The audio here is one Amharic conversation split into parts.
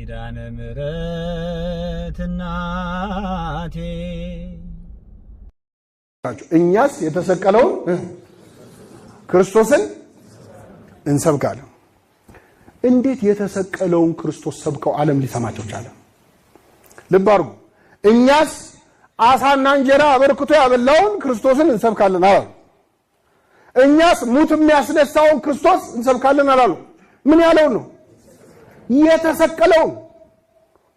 ኪዳነ ምሕረት እናቴ እኛስ የተሰቀለውን ክርስቶስን እንሰብካለን። እንዴት የተሰቀለውን ክርስቶስ ሰብከው ዓለም ሊሰማቸው ቻለ? ልብ አድርጉ። እኛስ አሳና እንጀራ አበርክቶ ያበላውን ክርስቶስን እንሰብካለን አላሉ። እኛስ ሙት የሚያስነሳውን ክርስቶስ እንሰብካለን አላሉ። ምን ያለውን ነው? የተሰቀለውን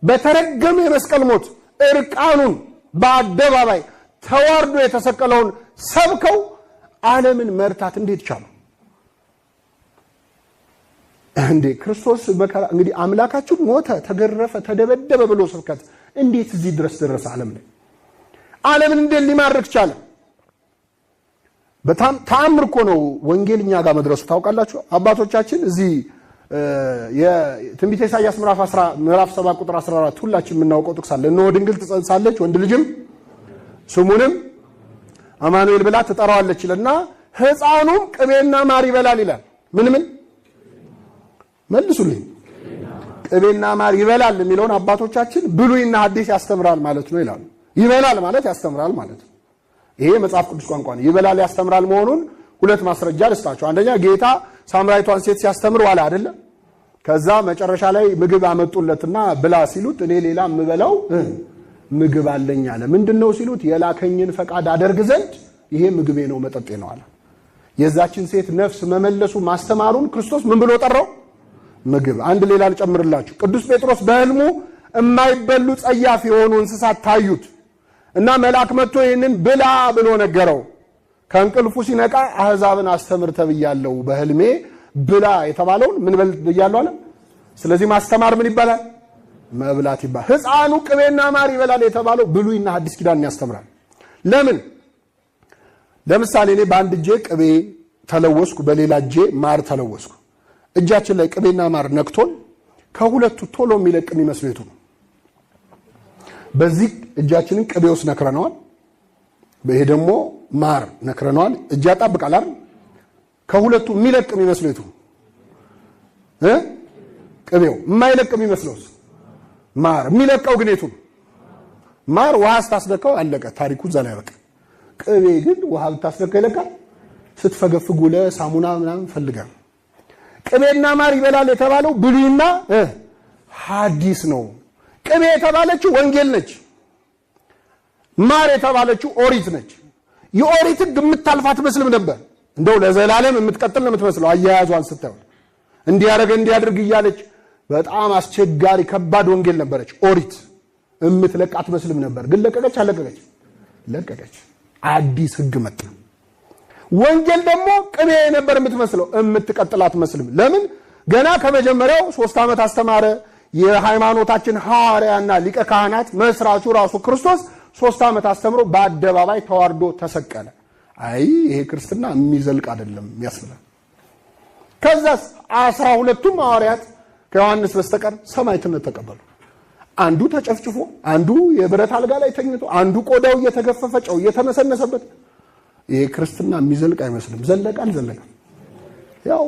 በተረገመ የመስቀል ሞት እርቃኑን በአደባባይ ተዋርዶ የተሰቀለውን ሰብከው ዓለምን መርታት እንዴት ቻሉ? እንዴ ክርስቶስ በከራ እንግዲህ አምላካችን ሞተ፣ ተገረፈ፣ ተደበደበ ብሎ ስብከት እንዴት እዚህ ድረስ ደረሰ? ዓለምን እንዴት ሊማርክ ቻለ? በጣም ተአምር እኮ ነው ወንጌልኛ ጋር መድረሱ። ታውቃላችሁ አባቶቻችን እዚህ የትንቢተ ኢሳይያስ ምዕራፍ 7 ቁጥር 14 ሁላችን የምናውቀው ጥቅስ አለ። እነሆ ድንግል ትጸንሳለች ወንድ ልጅም ስሙንም አማኑኤል ብላ ትጠራዋለች ይልና ሕፃኑም ቅቤና ማር ይበላል ይላል። ምን መልሱልኝ። ቅቤና ማር ይበላል የሚለውን አባቶቻችን ብሉይና ሐዲስ ያስተምራል ማለት ነው ይላሉ። ይበላል ማለት ያስተምራል ማለት ነው። ይሄ መጽሐፍ ቅዱስ ቋንቋ ነው። ይበላል ያስተምራል መሆኑን ሁለት ማስረጃ ልስጣችሁ። አንደኛ ጌታ ሳምራዊቷን ሴት ሲያስተምር ዋለ አይደለ? ከዛ መጨረሻ ላይ ምግብ አመጡለትና ብላ ሲሉት እኔ ሌላ የምበላው ምግብ አለኝ አለ። ምንድነው ሲሉት የላከኝን ፈቃድ አደርግ ዘንድ ይሄ ምግቤ ነው መጠጤ ነው አለ። የዛችን ሴት ነፍስ መመለሱ ማስተማሩን ክርስቶስ ምን ብሎ ጠራው? ምግብ። አንድ ሌላ ልጨምርላችሁ። ቅዱስ ጴጥሮስ በህልሙ የማይበሉ ጸያፍ የሆኑ እንስሳት ታዩት እና መልአክ መጥቶ ይህንን ብላ ብሎ ነገረው። ከእንቅልፉ ሲነቃ አህዛብን አስተምር ተብያለሁ፣ በህልሜ ብላ የተባለውን ምን በል ብያለሁ አለ። ስለዚህ ማስተማር ምን ይባላል? መብላት ይባላል። ሕፃኑ ቅቤና ማር ይበላል የተባለው ብሉይና ሐዲስ ኪዳን ያስተምራል። ለምን? ለምሳሌ እኔ በአንድ እጄ ቅቤ ተለወስኩ፣ በሌላ እጄ ማር ተለወስኩ። እጃችን ላይ ቅቤና ማር ነክቶን ከሁለቱ ቶሎ የሚለቅ የሚመስለው የቱ ነው? በዚህ እጃችንን ቅቤ ውስጥ ነክረነዋል፣ ይሄ ደግሞ ማር ነክረነዋል። እጅ ያጣብቃል አይደል? ከሁለቱ የሚለቅ የሚመስለው የቱ? ቅቤው። የማይለቅ የሚመስለውስ? ማር። የሚለቀው ግን የቱ? ማር ውሃ ስታስለካው አለቀ፣ ታሪኩ እዛ ላይ ያበቃ። ቅቤ ግን ውሃ ብታስለካው ይለቃል። ስትፈገፍጉ ለሳሙና ምናምን ፈልጋል። ቅቤና ማር ይበላል የተባለው ብሉይና ሐዲስ ነው። ቅቤ የተባለችው ወንጌል ነች። ማር የተባለችው ኦሪት ነች። የኦሪት ሕግ የምታልፋት መስልም ነበር። እንደው ለዘላለም የምትቀጥል ነው የምትመስለው። አያያዟን ስታዩ እንዲያረገ እንዲያድርግ እያለች በጣም አስቸጋሪ ከባድ ወንጌል ነበረች ኦሪት። የምትለቃት መስልም ነበር። ግን ለቀቀች አለቀቀች? ለቀቀች። አዲስ ሕግ መጣ። ወንጌል ደግሞ ቅቤ ነበር የምትመስለው፣ የምትቀጥላት መስልም። ለምን? ገና ከመጀመሪያው 3 ዓመት አስተማረ። የሃይማኖታችን ሐዋርያና ሊቀ ካህናት መስራቹ ራሱ ክርስቶስ 3 ዓመት አስተምሮ በአደባባይ ተዋርዶ ተሰቀለ። አይ ይሄ ክርስትና የሚዘልቅ አይደለም ያስብላል። ከዛስ 12ቱም ሐዋርያት ከዮሐንስ በስተቀር ሰማዕትነት ተቀበሉ። አንዱ ተጨፍጭፎ፣ አንዱ የብረት አልጋ ላይ ተኝቶ፣ አንዱ ቆዳው እየተገፈፈ ጨው እየተነሰነሰበት። ይሄ ክርስትና የሚዘልቅ አይመስልም። ዘለቀ አልዘለቀም? ያው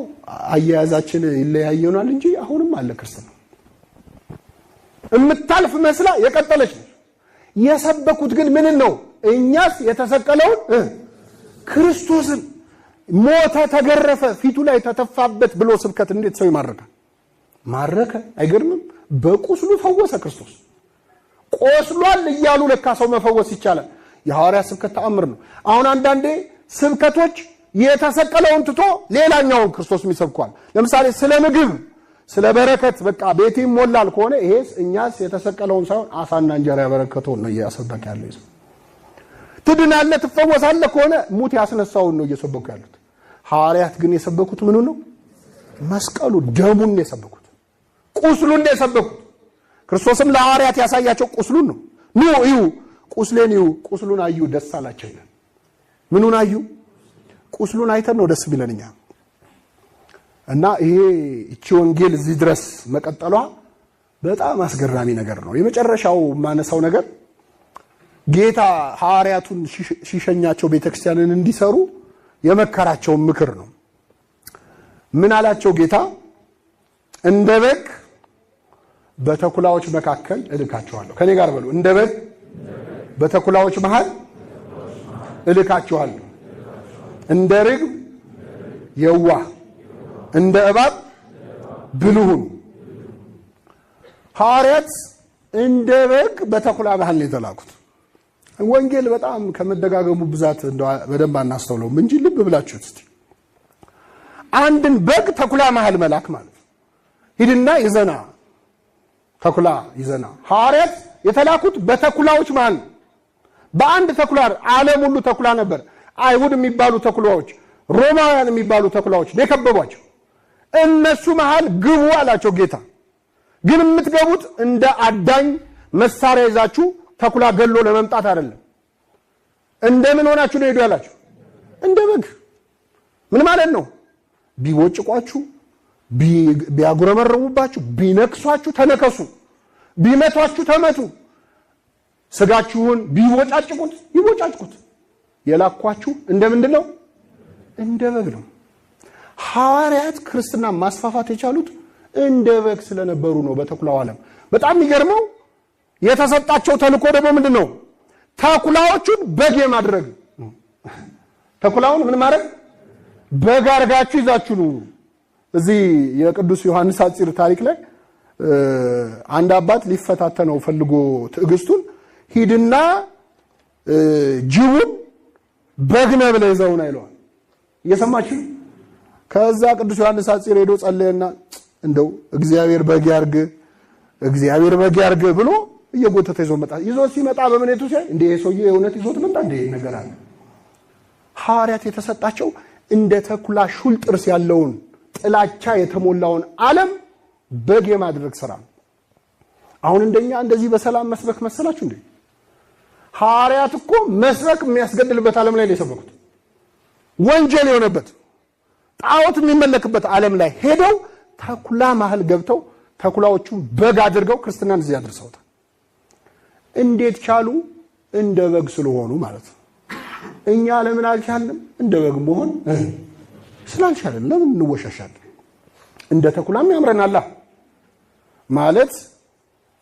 አያያዛችን ይለያየናል እንጂ አሁንም አለ ክርስትና። የምታልፍ መስላ የቀጠለች ነው። የሰበኩት ግን ምን ነው? እኛስ የተሰቀለውን ክርስቶስን ሞተ፣ ተገረፈ፣ ፊቱ ላይ ተተፋበት ብሎ ስብከት እንዴት ሰው ይማረካል? ማረከ። አይገርምም? በቁስሉ ፈወሰ ክርስቶስ። ቆስሏል እያሉ ለካ ሰው መፈወስ ይቻላል። የሐዋርያ ስብከት ተአምር ነው። አሁን አንዳንዴ ስብከቶች የተሰቀለውን ትቶ ሌላኛውን ክርስቶስ ይሰብኳል። ለምሳሌ ስለ ምግብ፣ ስለ በረከት በቃ ቤቴ ይሞላል ከሆነ ይሄ እኛስ የተሰቀለውን ሳይሆን አሳና እንጀራ ያበረከተውን ነው እያሰበከ ያለው። ትድናለህ ትፈወሳለህ ከሆነ ሙት ያስነሳውን ነው እየሰበኩ ያሉት። ሐዋርያት ግን የሰበኩት ምኑ ነው? መስቀሉ፣ ደሙን ነው የሰበኩት፣ ቁስሉን ነው የሰበኩት። ክርስቶስም ለሐዋርያት ያሳያቸው ቁስሉን ነው። ኑ እዩ ቁስሌን እዩ። ቁስሉን አዩ፣ ደስ አላቸው ይላል። ምኑን አዩ? ቁስሉን አይተን ነው ደስ ቢለንኛ። እና ይሄ እቺ ወንጌል እዚህ ድረስ መቀጠሏ በጣም አስገራሚ ነገር ነው። የመጨረሻው ማነሳው ነገር ጌታ ሐዋርያቱን ሲሸኛቸው ቤተክርስቲያንን እንዲሰሩ የመከራቸው ምክር ነው። ምን አላቸው ጌታ? እንደ በግ በተኩላዎች መካከል እልካችኋለሁ። ከኔ ጋር በሉ። እንደ በግ በተኩላዎች መሃል እልካችኋለሁ። እንደ ርግብ የዋህ እንደ እባብ ብልህ ሁኑ። ሐዋርያት እንደ በግ በተኩላ መሃል ነው የተላኩት። ወንጌል በጣም ከመደጋገሙ ብዛት በደንብ አናስተውለውም እንጂ ልብ ብላችሁት እስቲ አንድን በግ ተኩላ መሃል መላክ ማለት ሂድና ይዘና ተኩላ ይዘና። ሐዋርያት የተላኩት በተኩላዎች መሃል። በአንድ ተኩላ ዓለም ሁሉ ተኩላ ነበር። አይሁድ የሚባሉ ተኩላዎች፣ ሮማውያን የሚባሉ ተኩላዎች የከበቧቸው። እነሱ መሃል ግቡ አላቸው ጌታ። ግን የምትገቡት እንደ አዳኝ መሳሪያ ይዛችሁ ተኩላ ገሎ ለመምጣት አይደለም። እንደምን ሆናችሁ ነው ሄዱ ያላችሁ? እንደ በግ። ምን ማለት ነው? ቢቦጭቋችሁ፣ ቢያጉረመረሙባችሁ፣ ቢነክሷችሁ ተነከሱ፣ ቢመቷችሁ ተመቱ፣ ስጋችሁን ቢቦጫጭቁት ይቦጫጭቁት። የላኳችሁ እንደምንድን ነው? እንደ በግ ነው። ሐዋርያት ክርስትና ማስፋፋት የቻሉት እንደ በግ ስለነበሩ ነው በተኩላው ዓለም። በጣም የሚገርመው የተሰጣቸው ተልእኮ ደግሞ ምንድን ነው? ተኩላዎቹን በግ የማድረግ። ተኩላውን ምን ማድረግ? በግ አድርጋችሁ ይዛችሁ ነው። እዚህ የቅዱስ ዮሐንስ አጽር ታሪክ ላይ አንድ አባት ሊፈታተነው ፈልጎ ትዕግስቱን ሂድና ጅቡን በግ ነው ብለህ ይዘውና ይለዋል። እየሰማችሁ? ከዛ ቅዱስ ዮሐንስ አጽር ሄዶ ጸለየና እንደው እግዚአብሔር በግ ያርግ እግዚአብሔር በግ ያርግ ብሎ እየጎተተ ይዞ መጣ። ይዞ ሲመጣ በመኔቱ ሲያይ እንደ ሰውዬ የእውነት ይዞት መጣ እንደ ነገር አለ። ሐዋርያት የተሰጣቸው እንደ ተኩላ ሹል ጥርስ ያለውን ጥላቻ የተሞላውን ዓለም በግ የማድረግ ስራ ነው። አሁን እንደኛ እንደዚህ በሰላም መስበክ መሰላችሁ እንዴ? ሐዋርያት እኮ መስበክ የሚያስገድልበት ዓለም ላይ ነው የሰበኩት። ወንጀል የሆነበት ጣዖት የሚመለክበት ዓለም ላይ ሄደው ተኩላ መሃል ገብተው ተኩላዎቹ በግ አድርገው ክርስትናን እዚህ አድርሰውታል። እንዴት ቻሉ? እንደ በግ ስለሆኑ ማለት ነው። እኛ ለምን አልቻልንም? እንደ በግ መሆን ስላልቻልን ለምን እንወሻሻለን? እንደ ተኩላም ያምረናል ማለት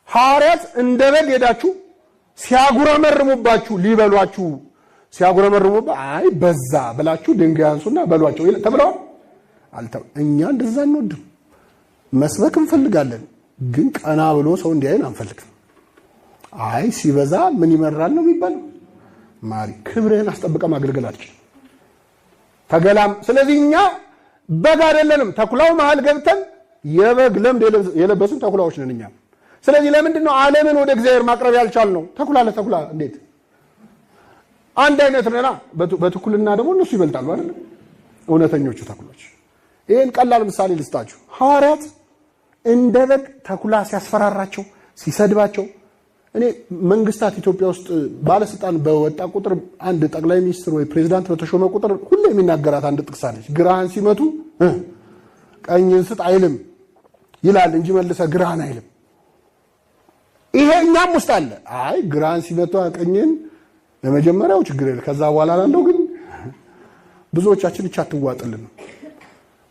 ሐዋርያት እንደ በግ ሄዳችሁ ሲያጉረመርሙባችሁ ሊበሏችሁ ሲያጉረመርሙባ አይ በዛ ብላችሁ ድንጋይ አንሱና በሏቸው ተብለዋል። እኛ እንደዛ እንወድም። መስበክ እንፈልጋለን፣ ግን ቀና ብሎ ሰው እንዲያይን አንፈልግም። አይ ሲበዛ ምን ይመራል ነው የሚባለው። ማሪ ክብርህን አስጠብቀ ማገልገል አትችልም። ተገላም። ስለዚህ እኛ በግ አይደለንም። ተኩላው መሃል ገብተን የበግ ለምድ የለበሱን ተኩላዎች ነን እኛ። ስለዚህ ለምንድን ነው ዓለምን ወደ እግዚአብሔር ማቅረብ ያልቻልነው? ተኩላ ለተኩላ እንዴት አንድ አይነት ነና። በትኩልና ደግሞ እነሱ ይበልጣሉ አይደል? እውነተኞቹ ተኩሎች። ይሄን ቀላል ምሳሌ ልስጣችሁ። ሐዋርያት እንደ በግ ተኩላ ሲያስፈራራቸው ሲሰድባቸው፣ እኔ መንግስታት ኢትዮጵያ ውስጥ ባለስልጣን በወጣ ቁጥር አንድ ጠቅላይ ሚኒስትር ወይ ፕሬዝዳንት በተሾመ ቁጥር ሁሉ የሚናገራት አንድ ጥቅስ አለች። ግራህን ሲመቱ ቀኝን ስጥ አይልም ይላል እንጂ መልሰ ግራህን አይልም። ይሄ እኛም ውስጥ አለ። አይ ግራህን ሲመቱ ቀኝን ለመጀመሪያው ችግር የለ፣ ከዛ በኋላ ላለው ግን ብዙዎቻችን እቻ አትዋጥልን።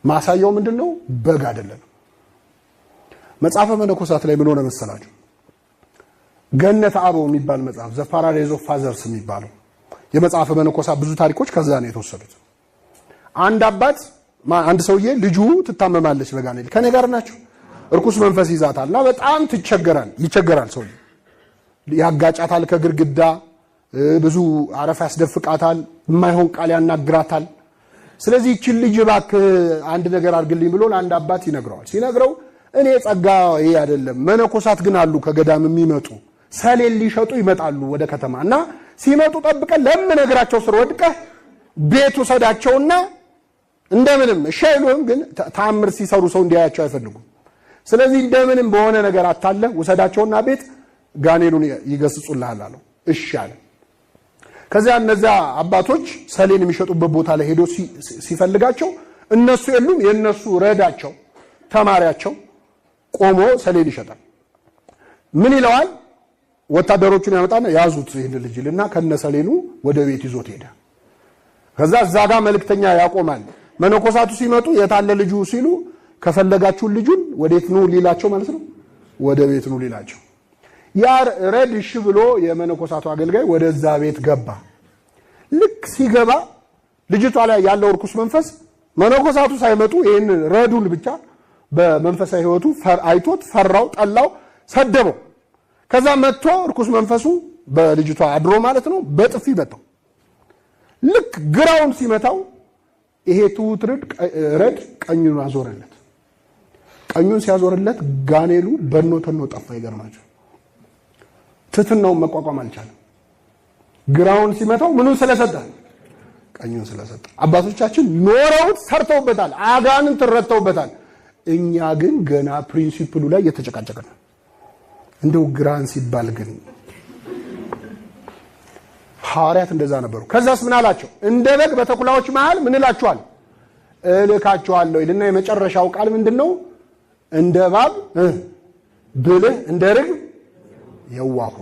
ማሳያው ምንድነው? በግ አይደለም። መጽሐፈ መነኮሳት ላይ ምን ሆነ መሰላችሁ? ገነት አበው የሚባል መጽሐፍ ዘ ፓራዳይዝ ኦፍ ፋዘርስ የሚባለው የመጽሐፈ መነኮሳት ብዙ ታሪኮች ከዛ ነው የተወሰዱት። አንድ አባት አንድ ሰውዬ ልጁ ትታመማለች በጋኔል ከኔ ጋር ናቸው። እርኩስ መንፈስ ይዛታልና በጣም ይቸገራል። ሰውዬ ያጋጫታል ከግርግዳ ብዙ አረፋ ያስደፍቃታል፣ የማይሆን ቃል ያናግራታል። ስለዚህ እቺን ልጅ እባክህ አንድ ነገር አድርግልኝ ብሎ ለአንድ አባት ይነግረዋል። ሲነግረው እኔ ጸጋ ይሄ አይደለም፣ መነኮሳት ግን አሉ ከገዳም የሚመጡ ሰሌን ሊሸጡ ይመጣሉ ወደ ከተማና ሲመጡ ጠብቀን ለምነግራቸው ስር ወድቀህ ቤቱ ሰዳቸውና እንደምንም ሸይሉም ግን ተአምር ሲሰሩ ሰው እንዲያያቸው አይፈልጉም። ስለዚህ እንደምንም በሆነ ነገር አታለ ወሰዳቸውና ቤት ጋኔሉን ይገስጹልሃል አለው። እሺ አለ። ከዛ እነዛ አባቶች ሰሌን የሚሸጡበት ቦታ ላይ ሄዶ ሲፈልጋቸው እነሱ የሉም። የነሱ ረዳቸው ተማሪያቸው ቆሞ ሰሌን ይሸጣል። ምን ይለዋል? ወታደሮቹን ያመጣና ያዙት ይሄን ልጅልና ከነሰሌኑ ወደ ቤት ይዞት ሄደ። ከዛ እዛ ጋር መልእክተኛ ያቆማል። መነኮሳቱ ሲመጡ የታለ ልጁ ሲሉ ከፈለጋችሁ ልጁን ወዴት ነው ሊላቸው ማለት ነው። ወደ ቤት ኑ ሊላቸው። ያ ረድ እሺ ብሎ የመነኮሳቱ አገልጋይ ወደዛ ቤት ገባ። ልክ ሲገባ ልጅቷ ላይ ያለው ርኩስ መንፈስ መነኮሳቱ ሳይመጡ ይሄን ረዱን ብቻ በመንፈሳዊ ህይወቱ አይቶት ፈራው፣ ጠላው፣ ሰደበው። ከዛ መጥቶ ርኩስ መንፈሱ በልጅቷ አድሮ ማለት ነው በጥፊ መታው። ልክ ግራውን ሲመታው ይሄ ትሁት ረድ ቀኙን አዞረለት። ቀኙን ሲያዞርለት ጋኔሉ በኖ ተኖ ጠፋ። ይገርማቸው ትትናውን መቋቋም አልቻለም። ግራውን ሲመታው ምኑን ስለሰጠ? ቀኙን ስለሰጠ። አባቶቻችን ኖረውት ሰርተውበታል፣ አጋንንት ረተውበታል። እኛ ግን ገና ፕሪንሲፕሉ ላይ እየተጨቃጨቅን ነው። እንደው ግራን ሲባል ግን ሐዋርያት እንደዛ ነበሩ። ከዛስ ምን አላቸው? እንደ በግ በተኩላዎች መሃል ምን እላችኋል? እልካችኋለሁ ይልና የመጨረሻው ቃል ምንድነው? እንደ እባብ ብልህ እንደ ርግብ የዋህ